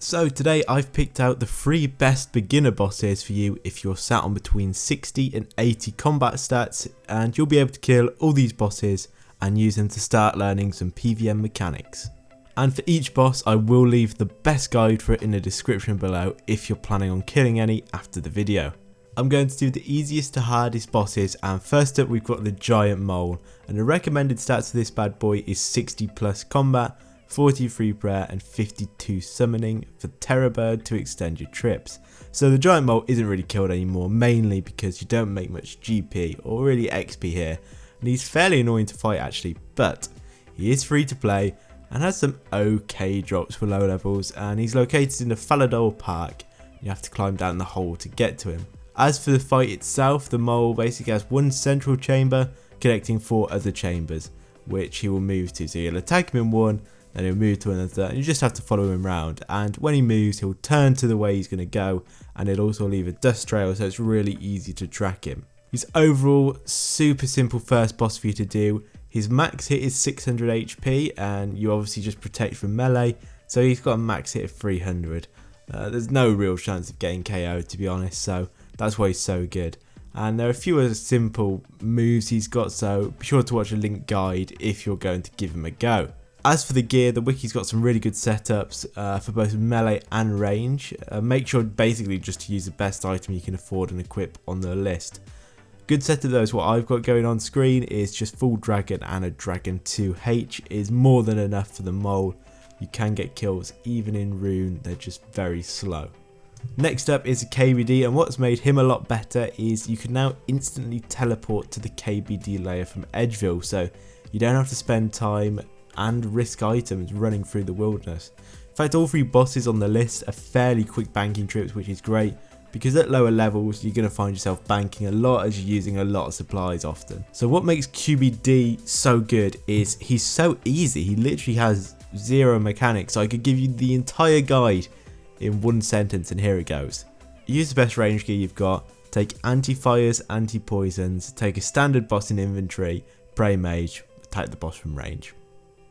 So today I've picked out the 3 best beginner bosses for you if you're sat on between 60 and 80 combat stats, and you'll be able to kill all these bosses and use them to start learning some PvM mechanics. And for each boss I will leave the best guide for it in the description below if you're planning on killing any after the video. I'm going to do the easiest to hardest bosses, and first up we've got the giant mole, and the recommended stats for this bad boy is 60 plus combat, 43 prayer and 52 summoning for Terror Bird to extend your trips. So the giant mole isn't really killed anymore, mainly because you don't make much GP or really XP here, and he's fairly annoying to fight actually, but he is free to play and has some okay drops for low levels, and he's located in the Faladol Park. You have to climb down the hole to get to him. As for the fight itself, the mole basically has one central chamber connecting 4 other chambers, which he will move to. So you'll attack him in one, then he'll move to another, and you just have to follow him around. And when he moves, he'll turn to the way he's going to go, and he'll also leave a dust trail, so it's really easy to track him. He's overall super simple first boss for you to do. His max hit is 600 HP, and you obviously just protect from melee, so he's got a max hit of 300. There's no real chance of getting KO'd, to be honest, so that's why he's so good. And there are a few other simple moves he's got, so be sure to watch a link guide if you're going to give him a go. As for the gear, the wiki's got some really good setups for both melee and range. Make sure basically just to use the best item you can afford and equip on the list. Good setup though is what I've got going on screen is just full dragon, and a dragon 2H is more than enough for the mole. You can get kills even in rune, they're just very slow. Next up is a KBD, and what's made him a lot better is you can now instantly teleport to the KBD layer from Edgeville, so you don't have to spend time and risk items running through the wilderness. In fact, all 3 bosses on the list are fairly quick banking trips, which is great because at lower levels you're going to find yourself banking a lot as you're using a lot of supplies often. So what makes QBD so good is he's so easy. He literally has 0 mechanics, so I could give you the entire guide in one sentence, and here it goes. Use the best range gear you've got, take anti-fires, anti-poisons, take a standard boss in inventory, pray mage, attack the boss from range.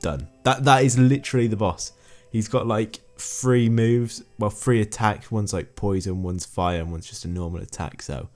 Done. That is literally the boss. He's got like 3 moves, well 3 attacks, one's like poison, one's fire, and one's just a normal attack, so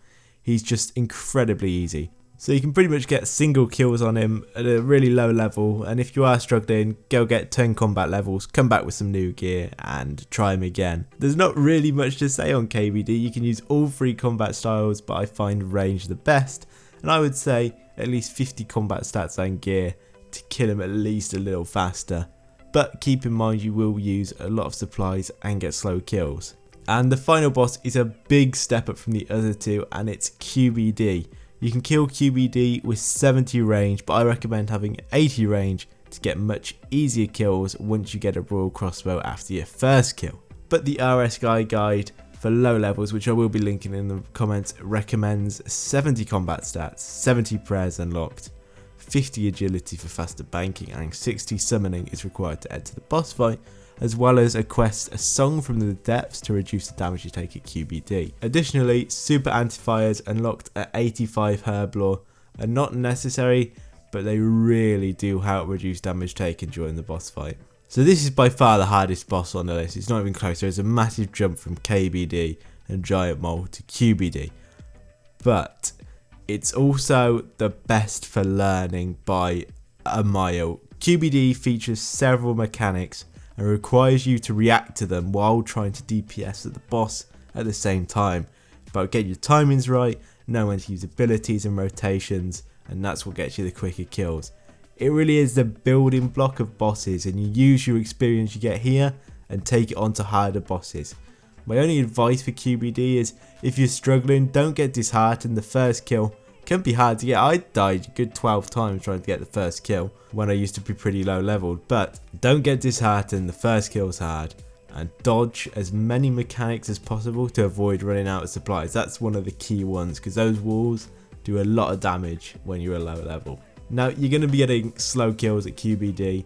he's just incredibly easy. So you can pretty much get single kills on him at a really low level, and if you are struggling, go get 10 combat levels, come back with some new gear and try him again. There's not really much to say on KBD, you can use all 3 combat styles, but I find range the best, and I would say at least 50 combat stats and gear to kill him at least a little faster. But keep in mind you will use a lot of supplies and get slow kills. And the final boss is a big step up from the other 2, and it's QBD. You can kill QBD with 70 range, but I recommend having 80 range to get much easier kills once you get a royal crossbow after your first kill. But the RS guide for low levels, which I will be linking in the comments, recommends 70 combat stats, 70 prayers unlocked, 50 agility for faster banking, and 60 summoning is required to enter the boss fight, as well as a quest, a song from the depths to reduce the damage you take at QBD. Additionally, super anti-fires unlocked at 85 herblore are not necessary, but they really do help reduce damage taken during the boss fight. So this is by far the hardest boss on the list, it's not even close. There's a massive jump from KBD and Giant Mole to QBD, but it's also the best for learning by a mile. QBD features several mechanics and requires you to react to them while trying to DPS at the boss at the same time. But get your timings right, know when to use abilities and rotations, and that's what gets you the quicker kills. It really is the building block of bosses, and you use your experience you get here and take it on to harder bosses. My only advice for QBD is if you're struggling, don't get disheartened. The first kill can be hard to get. I died a good 12 times trying to get the first kill when I used to be pretty low leveled, but don't get disheartened, the first kill's hard, and dodge as many mechanics as possible to avoid running out of supplies. That's one of the key ones, because those walls do a lot of damage when you're a low level. Now you're going to be getting slow kills at QBD,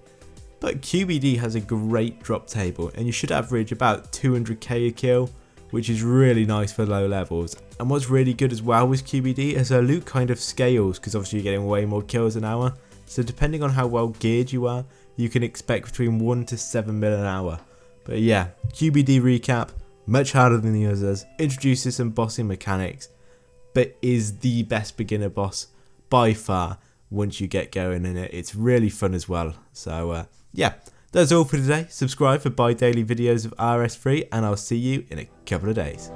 but QBD has a great drop table and you should average about 200k a kill, which is really nice for low levels. And what's really good as well with QBD is her loot kind of scales, because obviously you're getting way more kills an hour, so depending on how well geared you are, you can expect between 1 to 7 mil an hour. But yeah, QBD recap, much harder than the others, introduces some bossing mechanics, but is the best beginner boss by far once you get going in it. It's really fun as well. So yeah, that's all for today. Subscribe for bi-daily videos of RS3 and I'll see you in a couple of days.